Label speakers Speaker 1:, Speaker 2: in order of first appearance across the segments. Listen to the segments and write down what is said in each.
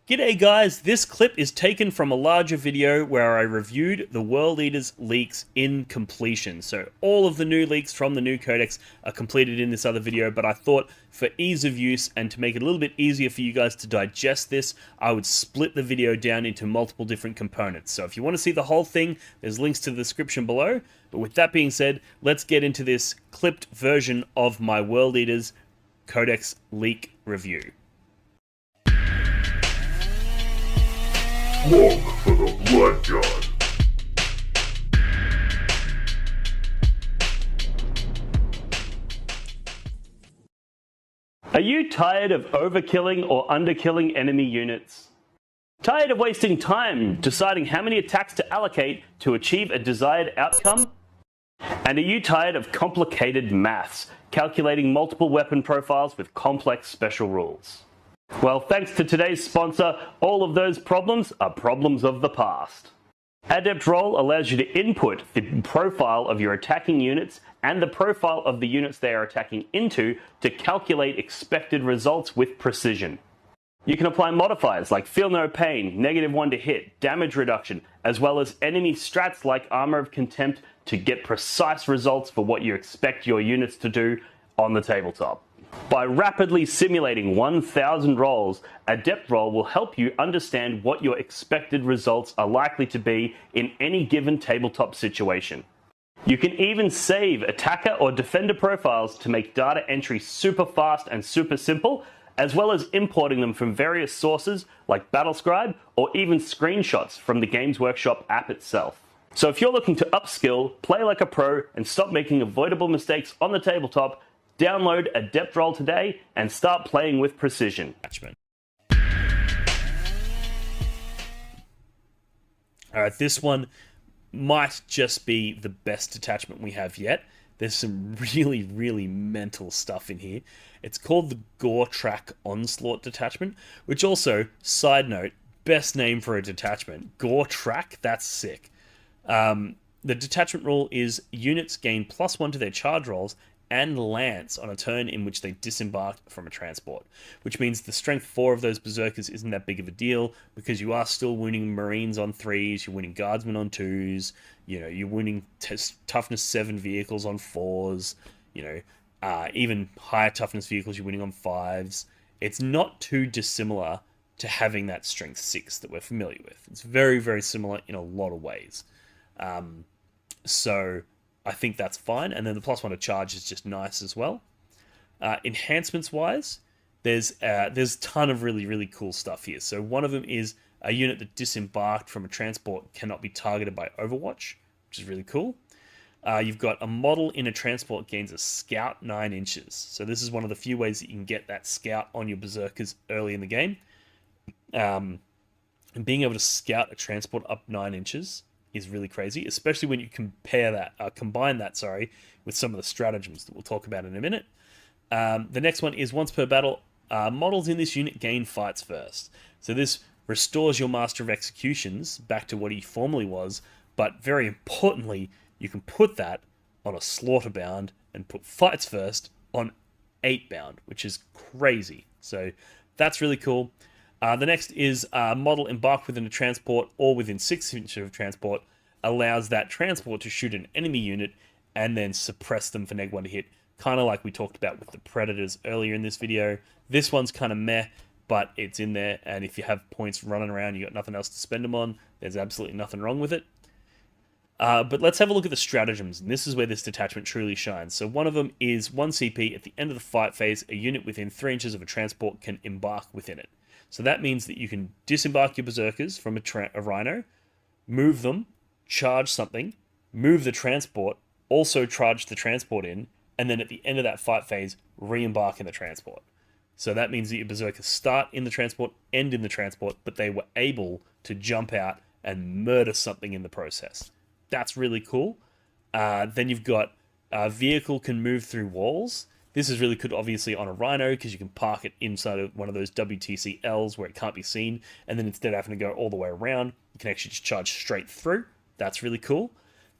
Speaker 1: G'day guys, this clip is taken from a larger video where I reviewed the World Eaters leaks in completion. So all of the new leaks from the new codex are completed in this other video, but I thought for ease of use and to make it a little bit easier for you guys to digest this, I would split the video down into multiple different components. So if you want to see the whole thing, there's links to the description below. But with that being said, let's get into this clipped version of my World Eaters Codex leak review.
Speaker 2: Look for the blood god.
Speaker 1: Are you tired of overkilling or underkilling enemy units? Tired of wasting time deciding how many attacks to allocate to achieve a desired outcome? And are you tired of complicated maths, calculating multiple weapon profiles with complex special rules? Well, thanks to today's sponsor, all of those problems are problems of the past. Adept Roll allows you to input the profile of your attacking units and the profile of the units they are attacking into to calculate expected results with precision. You can apply modifiers like Feel No Pain, -1 to hit, damage reduction, as well as enemy strats like Armor of Contempt to get precise results for what you expect your units to do on the tabletop. By rapidly simulating 1,000 rolls, Adept Roll will help you understand what your expected results are likely to be in any given tabletop situation. You can even save attacker or defender profiles to make data entry super fast and super simple, as well as importing them from various sources like Battlescribe or even screenshots from the Games Workshop app itself. So if you're looking to upskill, play like a pro, and stop making avoidable mistakes on the tabletop, download Adept Roll today and start playing with precision. Alright, this one might just be the best detachment we have yet. There's some really mental stuff in here. It's called the Gore Track Onslaught detachment, which also, side note, best name for a detachment. Gore Track, that's sick. The detachment rule is units gain +1 to their charge rolls and lance on a turn in which they disembarked from a transport, which means the strength 4 of those berserkers isn't that big of a deal because you are still winning marines on 3s, you're winning guardsmen on 2s, you know, you're winning toughness 7 vehicles on 4s, you know, even higher toughness vehicles you're winning on 5s. It's not too dissimilar to having that strength 6 that we're familiar with. It's very similar in a lot of ways. So I think that's fine, and then the +1 to charge is just nice as well. Enhancements wise, there's a ton of really cool stuff here. So one of them is a unit that disembarked from a transport cannot be targeted by Overwatch, which is really cool. You've got a model in a transport gains a scout 9 inches. So this is one of the few ways that you can get that scout on your berserkers early in the game. And being able to scout a transport up 9 inches is really crazy, especially when you combine that with some of the stratagems that we'll talk about in a minute. The next one is once per battle, models in this unit gain fights first. So this restores your Master of Executions back to what he formerly was, but very importantly, you can put that on a slaughter bound and put fights first on 8 bound, which is crazy. So that's really cool. The next is model embarked within a transport or within 6 inches of transport allows that transport to shoot an enemy unit and then suppress them for -1 to hit, kind of like we talked about with the Predators earlier in this video. This one's kind of meh, but it's in there, and if you have points running around, you got nothing else to spend them on, there's absolutely nothing wrong with it. But let's have a look at the stratagems, and this is where this detachment truly shines. So one of them is 1 CP. At the end of the fight phase, a unit within 3 inches of a transport can embark within it. So that means that you can disembark your berserkers from a rhino, move them, charge something, move the transport, also charge the transport in, and then at the end of that fight phase, re-embark in the transport. So that means that your berserkers start in the transport, end in the transport, but they were able to jump out and murder something in the process. That's really cool. Then you've got vehicle can move through walls. This is really good, obviously, on a Rhino, because you can park it inside of one of those WTCLs where it can't be seen, and then instead of having to go all the way around, you can actually just charge straight through. That's really cool.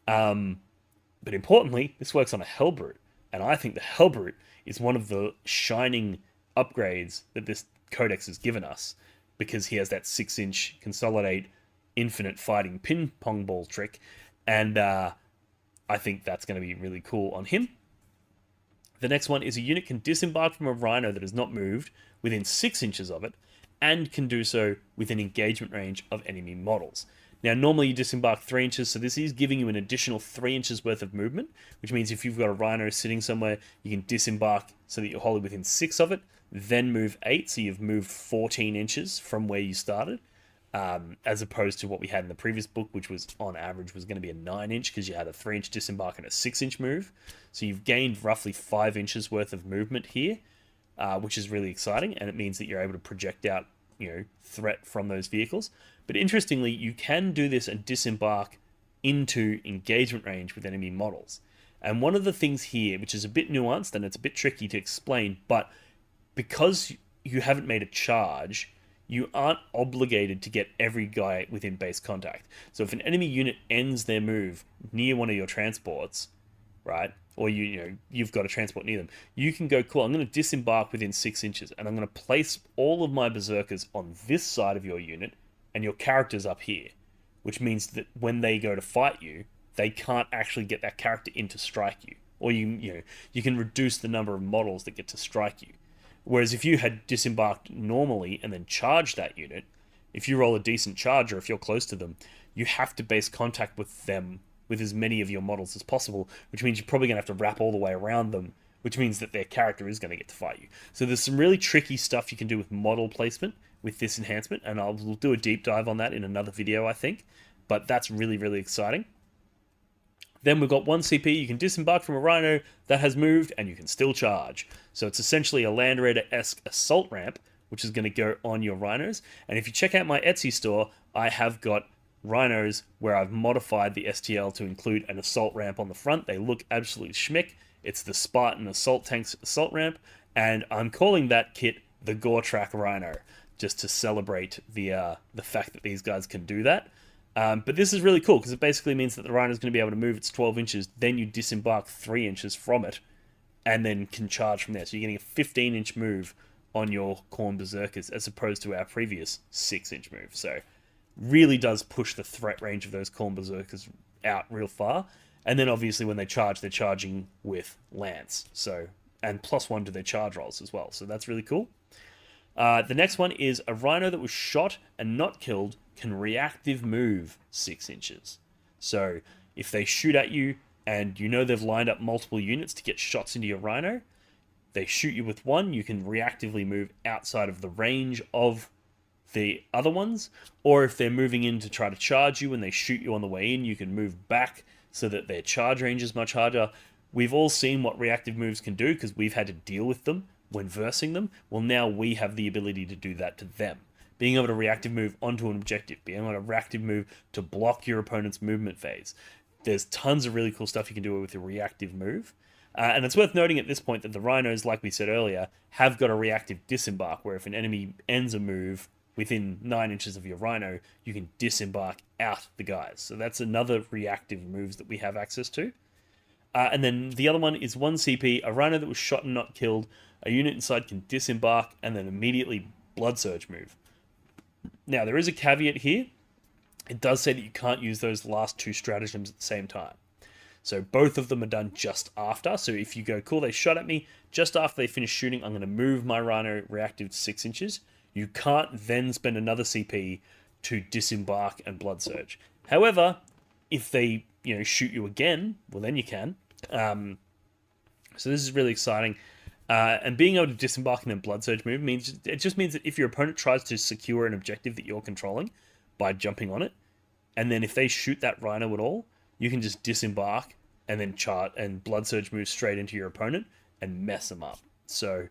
Speaker 1: But importantly, this works on a Hellbrute, and I think the Hellbrute is one of the shining upgrades that this Codex has given us. because he has that 6-inch consolidate infinite fighting ping pong ball trick, and I think that's going to be really cool on him. The next one is a unit can disembark from a rhino that is not moved within 6 inches of it, and can do so within engagement range of enemy models. Now, normally you disembark 3 inches, so this is giving you an additional 3 inches worth of movement, which means if you've got a rhino sitting somewhere, you can disembark so that you're wholly within 6 of it, then move 8, so you've moved 14 inches from where you started, as opposed to what we had in the previous book, which was on average was going to be a 9-inch because you had a 3-inch disembark and a 6-inch move. So you've gained roughly 5 inches worth of movement here, which is really exciting, and it means that you're able to project out, threat from those vehicles. But interestingly, you can do this and disembark into engagement range with enemy models. And one of the things here, which is a bit nuanced and it's a bit tricky to explain, but because you haven't made a charge, you aren't obligated to get every guy within base contact. So if an enemy unit ends their move near one of your transports, right, or you've got a transport near them, you can go, cool, I'm going to disembark within 6 inches, and I'm going to place all of my berserkers on this side of your unit, and your character's up here, which means that when they go to fight you, they can't actually get that character in to strike you, or you can reduce the number of models that get to strike you. Whereas if you had disembarked normally and then charged that unit, if you roll a decent charge or if you're close to them, you have to base contact with them with as many of your models as possible, which means you're probably going to have to wrap all the way around them, which means that their character is going to get to fight you. So there's some really tricky stuff you can do with model placement with this enhancement, and we'll do a deep dive on that in another video, I think. But that's really, really exciting. Then we've got 1 CP, you can disembark from a rhino that has moved, and you can still charge. So it's essentially a Land Raider-esque assault ramp, which is going to go on your rhinos. And if you check out my Etsy store, I have got rhinos where I've modified the STL to include an assault ramp on the front. They look absolutely schmick. It's the Spartan Assault Tank's assault ramp, and I'm calling that kit the Goretrack Rhino, just to celebrate the fact that these guys can do that. But this is really cool because it basically means that the rhino is going to be able to move its 12 inches, then you disembark 3 inches from it, and then can charge from there. So you're getting a 15-inch move on your Khorne Berserkers as opposed to our previous 6-inch move. So really does push the threat range of those Khorne Berserkers out real far. And then obviously when they charge, they're charging with Lance. So, and +1 to their charge rolls as well. So that's really cool. The next one is a rhino that was shot and not killed can reactive move 6 inches. So if they shoot at you and they've lined up multiple units to get shots into your rhino, they shoot you with one, you can reactively move outside of the range of the other ones. Or if they're moving in to try to charge you and they shoot you on the way in, you can move back so that their charge range is much harder. We've all seen what reactive moves can do because we've had to deal with them when versing them. Well, now we have the ability to do that to them. Being able to reactive move onto an objective, being able to reactive move to block your opponent's movement phase. There's tons of really cool stuff you can do with a reactive move. And it's worth noting at this point that the rhinos, like we said earlier, have got a reactive disembark, where if an enemy ends a move within 9 inches of your rhino, you can disembark out the guys. So that's another reactive moves that we have access to. And then the other one is 1 CP, a rhino that was shot and not killed. A unit inside can disembark and then immediately blood surge move. Now, there is a caveat here. It does say that you can't use those last 2 stratagems at the same time. So both of them are done just after. So if you go, cool, they shot at me, just after they finish shooting, I'm going to move my rhino reactive to 6 inches. You can't then spend another CP to disembark and blood surge. However, if they shoot you again, well, then you can. So this is really exciting. And being able to disembark and then blood surge move just means that if your opponent tries to secure an objective that you're controlling by jumping on it, and then if they shoot that rhino at all, you can just disembark and then chart and blood surge move straight into your opponent and mess them up. So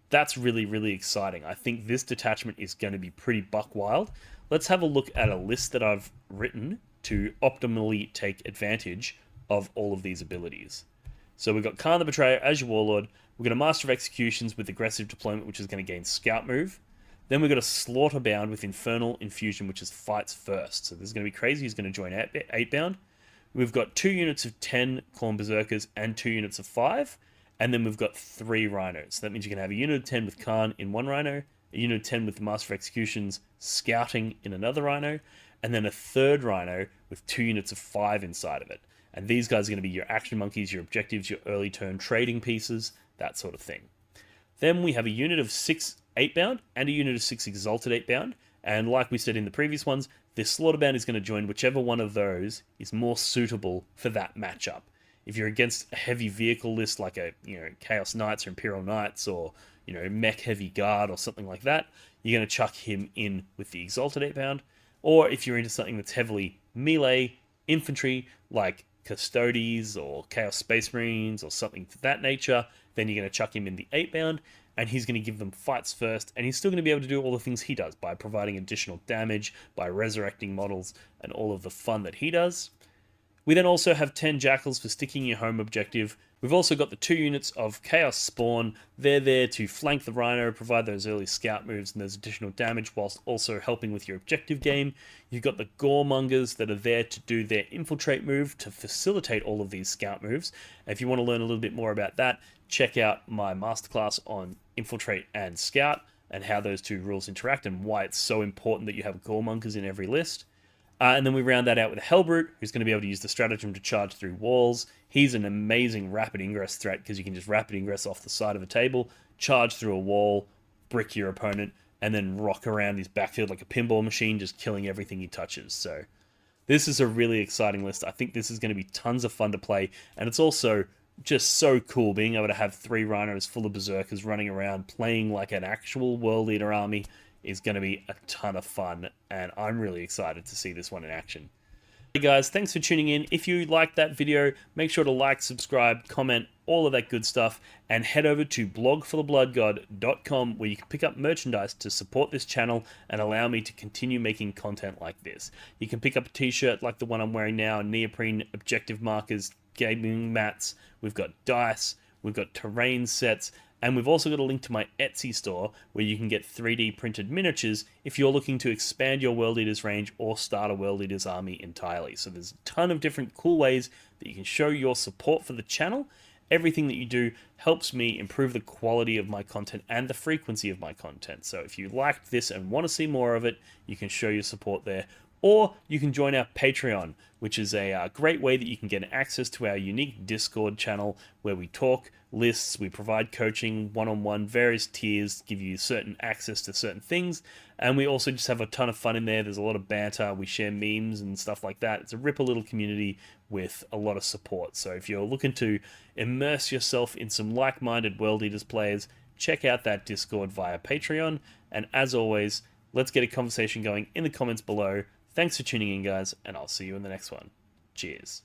Speaker 1: that's really, really exciting. I think this detachment is going to be pretty buck wild. Let's have a look at a list that I've written to optimally take advantage of all of these abilities. So we've got Khan the Betrayer as your Warlord. We've got a Master of Executions with Aggressive Deployment, which is going to gain Scout move. Then we've got a Slaughterbound with Infernal Infusion, which is Fights First. So this is going to be crazy. He's going to join 8-bound. We've got 2 units of 10 Khorne Berserkers and 2 units of 5. And then we've got 3 Rhinos. So that means you can have a unit of 10 with Khan in one Rhino, a unit of 10 with the Master of Executions scouting in another Rhino, and then a third Rhino with 2 units of 5 inside of it. And these guys are going to be your action monkeys, your objectives, your early turn trading pieces, that sort of thing. Then we have a unit of 6 8-bound and a unit of 6 Exalted 8-bound. And like we said in the previous ones, this Slaughterbound is going to join whichever one of those is more suitable for that matchup. If you're against a heavy vehicle list like a Chaos Knights or Imperial Knights or Mech Heavy Guard or something like that, you're going to chuck him in with the Exalted 8-bound. Or if you're into something that's heavily melee infantry like Custodes or Chaos Space Marines or something to that nature, then you're going to chuck him in the 8-bound, and he's going to give them fights first, and he's still going to be able to do all the things he does by providing additional damage, by resurrecting models, and all of the fun that he does. We then also have 10 Jackals for sticking your home objective. We've also got the 2 units of Chaos Spawn. They're there to flank the Rhino, provide those early scout moves and those additional damage whilst also helping with your objective game. You've got the Goremongers that are there to do their infiltrate move to facilitate all of these scout moves. And if you want to learn a little bit more about that, check out my masterclass on infiltrate and scout and how those two rules interact and why it's so important that you have Goremongers in every list. And then we round that out with a Hellbrute, who's going to be able to use the stratagem to charge through walls. He's an amazing rapid ingress threat because you can just rapid ingress off the side of a table, charge through a wall, brick your opponent, and then rock around his backfield like a pinball machine, just killing everything he touches. So this is a really exciting list. I think this is going to be tons of fun to play, and it's also just so cool being able to have 3 Rhinos full of Berserkers running around playing like an actual World Leader army is going to be a ton of fun, and I'm really excited to see this one in action. Hey guys, thanks for tuning in. If you liked that video, make sure to like, subscribe, comment, all of that good stuff, and head over to blogforthebloodgod.com where you can pick up merchandise to support this channel and allow me to continue making content like this. You can pick up a t-shirt like the one I'm wearing now, neoprene objective markers, gaming mats, we've got dice, we've got terrain sets, and we've also got a link to my Etsy store where you can get 3D printed miniatures if you're looking to expand your World Eaters range or start a World Eaters army entirely. So there's a ton of different cool ways that you can show your support for the channel. Everything that you do helps me improve the quality of my content and the frequency of my content. So if you liked this and want to see more of it, you can show your support there. Or you can join our Patreon, which is a great way that you can get access to our unique Discord channel where we talk lists, we provide coaching, one-on-one, various tiers, give you certain access to certain things, and we also just have a ton of fun in there. There's a lot of banter, we share memes and stuff like that. It's a ripple little community with a lot of support. So if you're looking to immerse yourself in some like-minded World Eaters players, check out that Discord via Patreon, and as always, let's get a conversation going in the comments below. Thanks for tuning in, guys, and I'll see you in the next one. Cheers.